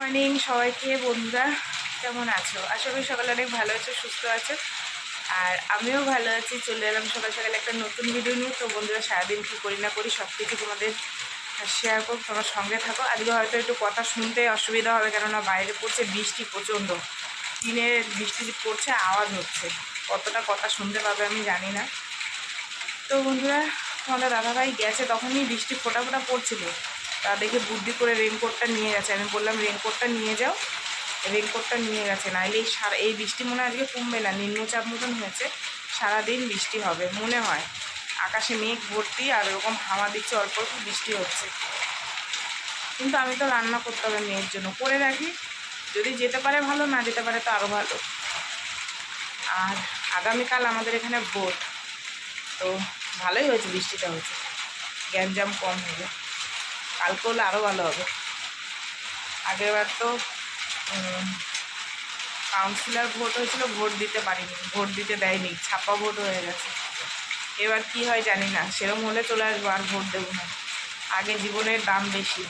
Morning সবাইকে বন্ধুরা, কেমন আছো? আশা করি সকালে অনেক ভালো আছো, সুস্থ আছো। আর আমিও ভালো আছি। চলে এলাম সকাল সকালে একটা নতুন ভিডিও নিয়ে। তো বন্ধুরা, সারাদিন কী করি না করি সব কিছু তোমাদের শেয়ার করো, তোমার সঙ্গে থাকো। আজকে হয়তো একটু কথা শুনতে অসুবিধা হবে, কেননা বাইরে পড়ছে বৃষ্টি প্রচণ্ড, টিনের বৃষ্টি পড়ছে, আওয়াজ হচ্ছে। কতটা কথা শুনতে পাবে আমি জানি না। তো বন্ধুরা, তোমাদের দাদাভাই গেছে, তখনই বৃষ্টি ফোঁটা ফোঁটা পড়ছিল। তা দেখে বুদ্ধি করে রেনকোটটা নিয়ে গেছে। আমি বললাম রেনকোটটা নিয়ে যাও, রেনকোটটা নিয়ে গেছে। নাইলে এই বৃষ্টি মনে হয় আজকে কমবে না, নিম্নচাপ মতন হয়েছে, সারাদিন বৃষ্টি হবে মনে হয়। আকাশে মেঘ ভর্তি আর এরকম হাওয়া দিচ্ছে, অল্প অল্প বৃষ্টি হচ্ছে। কিন্তু আমি তো রান্না করতে হবে মেয়ের জন্য, করে রাখি। যদি যেতে পারে ভালো, না যেতে পারে তো আরও ভালো। আর আগামীকাল আমাদের এখানে ভোট, তো ভালোই হয়েছে বৃষ্টিটা হয়েছে, গ্যাঞ্জাম কম হবে। কালকে হলে আরও ভালো হবে। আগেরবার তো কাউন্সিলর ভোট হয়েছিল, ভোট দিতে পারিনি, ভোট দিতে দেয়নি, ছাপ্পা ভোট হয়ে গেছে। এবার কি হয় জানি না, সেরকম হলে চলে আসবো, আর ভোট দেবো না। আগে জীবনের দাম বেশি,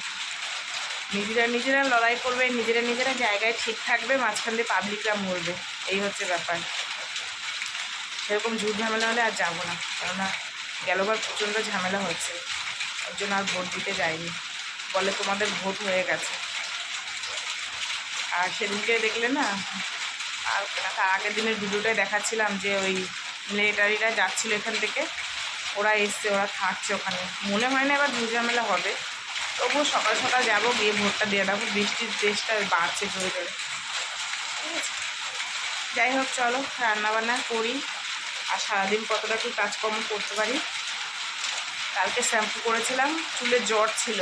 নিজেরা লড়াই করবে, নিজেরা জায়গায় ঠিক থাকবে, মাঝখান দিয়ে পাবলিকরা মরবে, এই হচ্ছে ব্যাপার। সেরকম ঝুট ঝামেলা হলে আর যাবো না, কেননা গেলবার প্রচণ্ড ঝামেলা হচ্ছে, ওর জন্য আর ভোট দিতে যাইনি। বলে তোমাদের ভোট হয়ে গেছে। আর সেদিনকে দেখলে না, আর তার আগের দিনের ভিডিওটাই দেখাচ্ছিলাম যে ওই মিলিটারিরা যাচ্ছিল এখান থেকে, ওরা এসছে, ওরা থাকছে ওখানে। মনে হয় না এবার ঝামেলা হবে, তবুও সকাল সকাল যাবো, গিয়ে ভোটটা দিয়ে দেবো। বৃষ্টির দেশটা বাড়ছে জোরে জোরে, ঠিক আছে। যাই হোক, চলো রান্নাবান্না করি, আর সারাদিন কতটা কি কাজকর্ম করতে পারি। কালকে শ্যাম্পু করেছিলাম, চুলে জ্বর ছিল,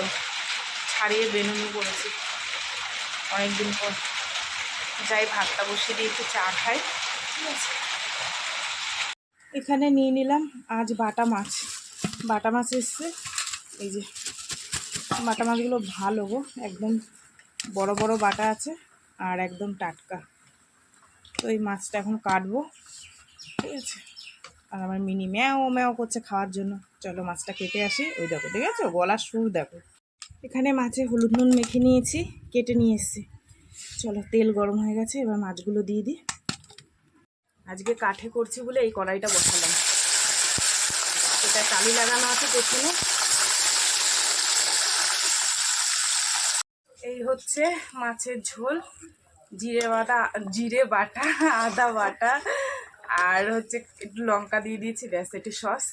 ছাড়িয়ে বেনুনি করেছি অনেকদিন পর। যাই ভাতটা বসিয়ে দিয়ে একটু চা খাই, ঠিক আছে। এখানে নিয়ে নিলাম আজ বাটা মাছ এসছে। এই যে বাটা মাছগুলো ভালো গো, একদম বড় বড় বাটা আছে আর একদম টাটকা। তো এই মাছটা এখন কাটবো, ঠিক আছে। আর আমার মিনি ম্যাও ম্যাও করছে খাওয়ার জন্য। চলো মাছটা কেটে আসি। ওই দেখো, ঠিক আছে, গলার সুর দেখো। এখানে মাছে হলুদ নুন মেখে নিয়েছি, কেটে নিয়ে এসছি। চলো, তেল গরম হয়ে গেছে, এবার মাছগুলো দিয়ে দিই। আজকে কাঠে করছি বলে এই কড়াইটা বসালাম, এটা টালি লাগানো আছে পেছনে। এই হচ্ছে মাছের ঝোল, জিরে বাটা, আদা বাটা, আর হচ্ছে একটু লঙ্কা দিয়ে দিয়েছি, ব্যাস। একটু সস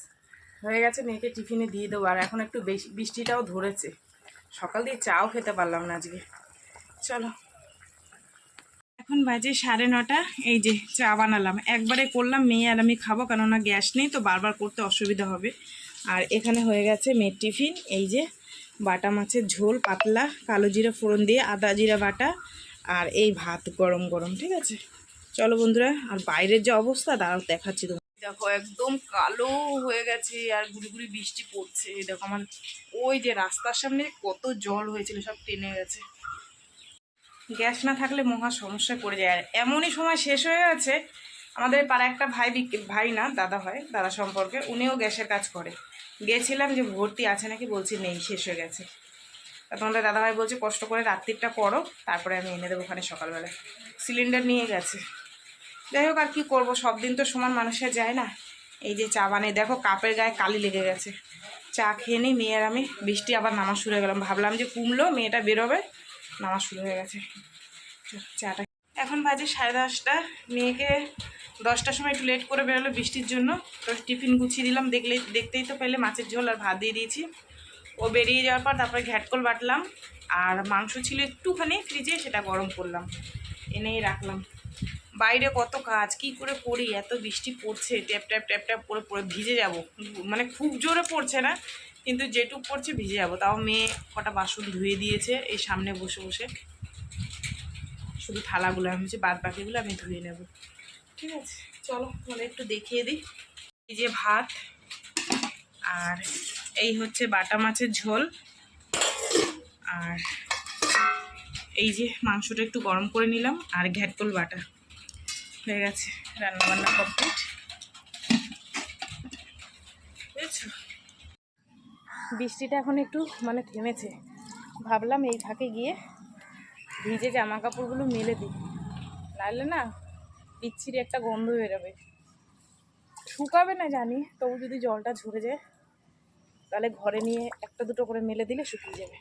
হয়ে গেছে, মেয়েকে টিফিনে দিয়ে দেবো। আর এখন একটু বেশি বৃষ্টিটাও ধরেছে, সকাল দিয়ে চাও খেতে পারলাম না আজকে। চলো, এখন বাজে 9:30। এই যে চা বানালাম, একবারে করলাম, মেয়ে আর আমি খাবো, কেননা গ্যাস নেই তো বারবার করতে অসুবিধা হবে। আর এখানে হয়ে গেছে মেয়ের টিফিন। এই যে বাটা মাছের ঝোল পাতলা, কালো জিরা ফোড়ন দিয়ে, আদা জিরা বাটা, আর এই ভাত গরম গরম, ঠিক আছে। চলো বন্ধুরা, আর বাইরের যে অবস্থা দাঁড়াও দেখাচ্ছি তোমার। দেখো একদম কালো হয়ে গেছে, আর গুড়ি গুড়ি বৃষ্টি পড়ছে। দেখো আমার ওই যে রাস্তার সামনে কত জল হয়েছিল, সব টেনে গেছে। গ্যাস না থাকলে মহা সমস্যায় পড়ে যায়। আর এমনই সময় শেষ হয়ে গেছে, আমাদের পাড়া একটা ভাই না দাদা হয়, দাদা সম্পর্কে, উনিও গ্যাসের কাজ করে। গিয়েছিলাম যে ভর্তি আছে নাকি, বলছি নেই, শেষ হয়ে গেছে। তা তোমাদের দাদাভাই বলছে কষ্ট করে রাত্রিটা করো, তারপরে আমি এনে দেবো ওখানে সকালবেলায়। সিলিন্ডার নিয়ে গেছে। যাই হোক, আর কী করবো, সব দিন তো সমান মানুষের যায় না। এই যে চা বানিয়ে দেখো, কাপের গায়ে কালি লেগে গেছে। চা খেয়ে নিই, মেয়ে আর আমি। বৃষ্টি আবার নামা শুরু হয়ে গেলাম, ভাবলাম যে কমলো, মেয়েটা বেরোবে, নামা শুরু হয়ে গেছে। চাটা এখন বাজে 10:30। মেয়েকে 10টার সময় একটু লেট করে বেরোলো বৃষ্টির জন্য, তো টিফিন গুছিয়ে দিলাম। দেখতেই তো পেলে, মাছের ঝোল আর ভাত দিয়ে দিয়েছি। ও বেরিয়ে যাওয়ার পর তারপরে ঘ্যাটকল বাটলাম, আর মাংস ছিল একটুখানি ফ্রিজে, সেটা গরম করলাম, এনেই রাখলাম। বাইরে কত কাজ কি করে করি, এত বৃষ্টি পড়ছে, ট্যাপ ট্যাপ ট্যাপ ট্যাপ করে পড়ে ভিজে যাব। মানে খুব জোরে পড়ছে না, কিন্তু যেটুক পড়ছে ভিজে যাব। তাও মেয়ে কটা বাসন ধুয়ে দিয়েছে এই সামনে বসে বসে, শুধু থালাগুলো আমি হচ্ছে, বাদ বাকিগুলো আমি ধুয়ে নেব, ঠিক আছে। চলো তাহলে একটু দেখিয়ে দিই। এই যে ভাত, আর এই হচ্ছে বাটা মাছের ঝোল, আর এই যে মাংসটা একটু গরম করে নিলাম, আর ঘ্যাটকল বাটা হয়ে গেছে। রান্নাবান্না কমপ্লিট, বুঝেছো। বৃষ্টিটা এখন একটু মানে থেমেছে, ভাবলাম এই ফাঁকে গিয়ে ভিজে জামা কাপড়গুলো মেলে দিই, নাহলে না বিচ্ছিরি একটা গন্ধ বেরোবে। শুকাবে না জানি, তবু যদি জলটা ঝরে যায় তাহলে ঘরে নিয়ে একটা দুটো করে মেলে দিলে শুকিয়ে যাবে।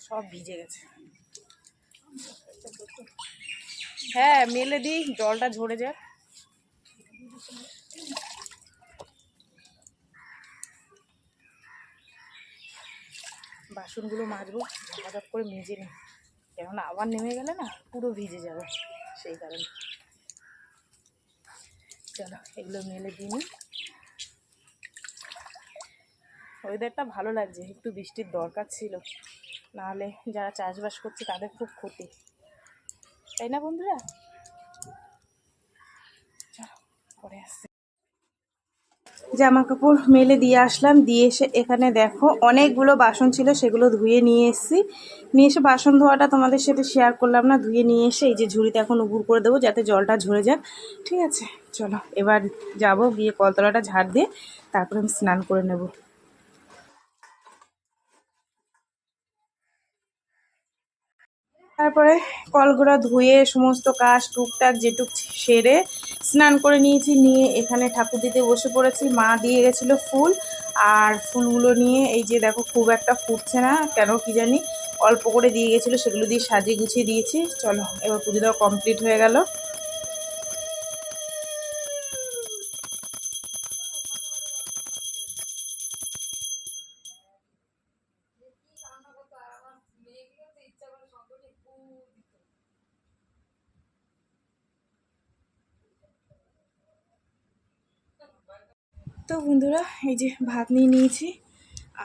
সব ভিজে গেছে। হ্যাঁ মেলে দিই, জলটা ঝরে যায়। বাসনগুলো মাজবো, ঝপাঝপ করে মেজে নিই, কেননা আবার নেমে গেলে না পুরো ভিজে যাবে, সেই কারণে। চলো এগুলো মেলে দিই নি। ওয়েদারটা ভালো লাগছে, একটু বৃষ্টির দরকার ছিল, নাহলে যারা চাষবাস করছে তাদের খুব ক্ষতি, তাই না বন্ধুরা? চলো পরে আসছে। জামা কাপড় মেলে দিয়ে আসলাম, দিয়ে এসে এখানে দেখো অনেকগুলো বাসন ছিল, সেগুলো ধুয়ে নিয়ে এসেছি। নিয়ে এসে বাসন ধোয়াটা তোমাদের সাথে শেয়ার করলাম না। ধুয়ে নিয়ে এসে এই যে ঝুড়িতে এখন উপুর করে দেবো, যাতে জলটা ঝরে যাক। ঠিক আছে, চলো এবার যাব, গিয়ে কলতলাটা ঝাড় দিয়ে তারপরে আমি স্নান করে নেব। তারপরে কলগুলো ধুয়ে সমস্ত কাজ টুকটাক যেটুক সেরে স্নান করে নিয়েছি। নিয়ে এখানে ঠাকুর দিতে বসে পড়েছি। মা দিয়ে গেছিলো ফুল, আর ফুলগুলো নিয়ে এই যে দেখো খুব একটা ফুটছে না কেন কি জানি, অল্প করে দিয়ে গেছিলো, সেগুলো দিয়ে সাজিয়ে গুছিয়ে দিয়েছি। চলো এবার পুজো দেওয়া কমপ্লিট হয়ে গেল। তো বন্ধুরা এই যে ভাত নিয়ে নিয়েছি,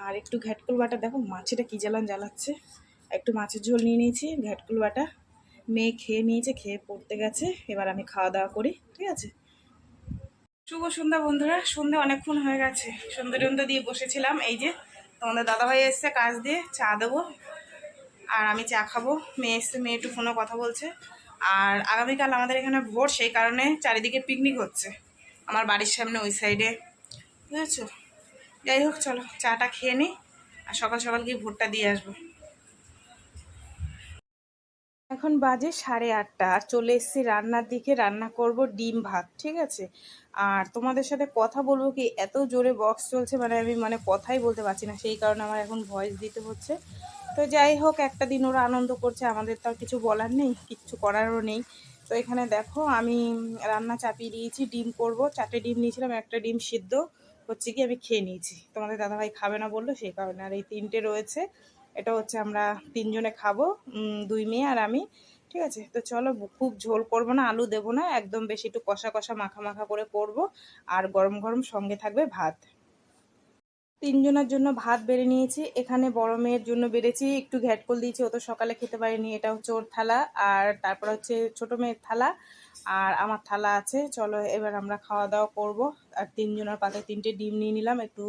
আর একটু ঘ্যাটকুল বাটা, দেখো মাছেটা কী জ্বালাচ্ছে, একটু মাছের ঝোল নিয়ে নিয়েছি, ঘ্যাটকুল বাটা। মেয়ে খেয়ে নিয়েছে, খেয়ে পড়তে গেছে, এবার আমি খাওয়া দাওয়া করি। ঠিক আছে, শুভ সন্ধ্যা বন্ধুরা। সন্ধ্যে অনেকক্ষণ হয়ে গেছে, সন্ধ্যে টন্ধে দিয়ে বসেছিলাম। এই যে তোমাদের দাদাভাই এসছে কাজ দিয়ে, চা দেবো আর আমি চা খাবো। মেয়ে এসছে, মেয়ে একটু ফোনে কথা বলছে। আর আগামীকাল আমাদের এখানে ভোট, সেই কারণে চারিদিকে পিকনিক হচ্ছে আমার বাড়ির সামনে ওই সাইডে, বুঝেছো? যাই হোক চলো চাটা খেয়ে নিই, আর সকাল সকাল গিয়ে ভোটটা দিয়ে আসবো। এখন বাজে 8:30, আর চলে এসেছি রান্নার দিকে। রান্না করব ডিম ভাত। ঠিক আছে, আর তোমাদের সাথে কথা বলবো কি, এত জোরে বক্স চলছে, আমি কথাই বলতে পারছি না, সেই কারণে আমার এখন ভয়েস দিতে হচ্ছে। তো যাই হোক, একটা দিন ওরা আনন্দ করছে, আমাদের তো আর কিছু বলার নেই, কিচ্ছু করারও নেই। তো এখানে দেখো আমি রান্না চাপিয়ে দিয়েছি, ডিম করব। 4টে ডিম নিয়েছিলাম, একটা ডিম সিদ্ধ হচ্ছে কি আমি খেয়ে নিয়েছি, তোমাদের দাদাভাই খাবে না বললো, সেই কারণে। আর এই 3টে রয়েছে, এটা হচ্ছে আমরা 3জনে খাবো, 2 মেয়ে আর আমি। ঠিক আছে, তো চলো খুব ঝোল করব না, আলু দেবো না, একদম বেশি একটু কষা কষা মাখা মাখা করে করব। আর গরম গরম সঙ্গে থাকবে ভাত। 3জনের জন্য ভাত বেড়ে নিয়েছি। এখানে বড় মেয়ের জন্য বেড়েছি, একটু ঘ্যাটকল দিয়েছি, ও তো সকালে খেতে পারেনি। এটা হচ্ছে ওর থালা, আর তারপর হচ্ছে ছোট মেয়ের থালা, আর আমার থালা আছে। চলো এবার আমরা খাওয়া দাওয়া করব। আর 3জনের পাতে 3টে ডিম নিয়ে নিলাম একটু।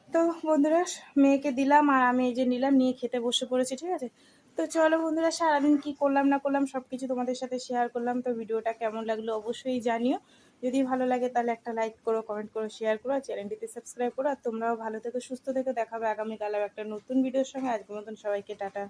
তো বন্ধুরা মেয়েকে দিলাম, আর আমি এই যে নিলাম, নিয়ে খেতে বসে পড়েছি। ঠিক আছে, তো চলো বন্ধুরা, সারাদিন কি করলাম না করলাম সব কিছু তোমাদের সাথে শেয়ার করলাম। তো ভিডিওটা কেমন লাগলো অবশ্যই জানিও। যদি ভালো লাগে তাহলে একটা লাইক করো, কমেন্ট করো, শেয়ার করো, আর চ্যানেলটিতে সাবস্ক্রাইব করো। আর তোমরাও ভালো থেকো, সুস্থ থেকো। দেখাবে আগামীকাল একটা নতুন ভিডিওর সঙ্গে। আজকের মতন সবাইকে টাটা।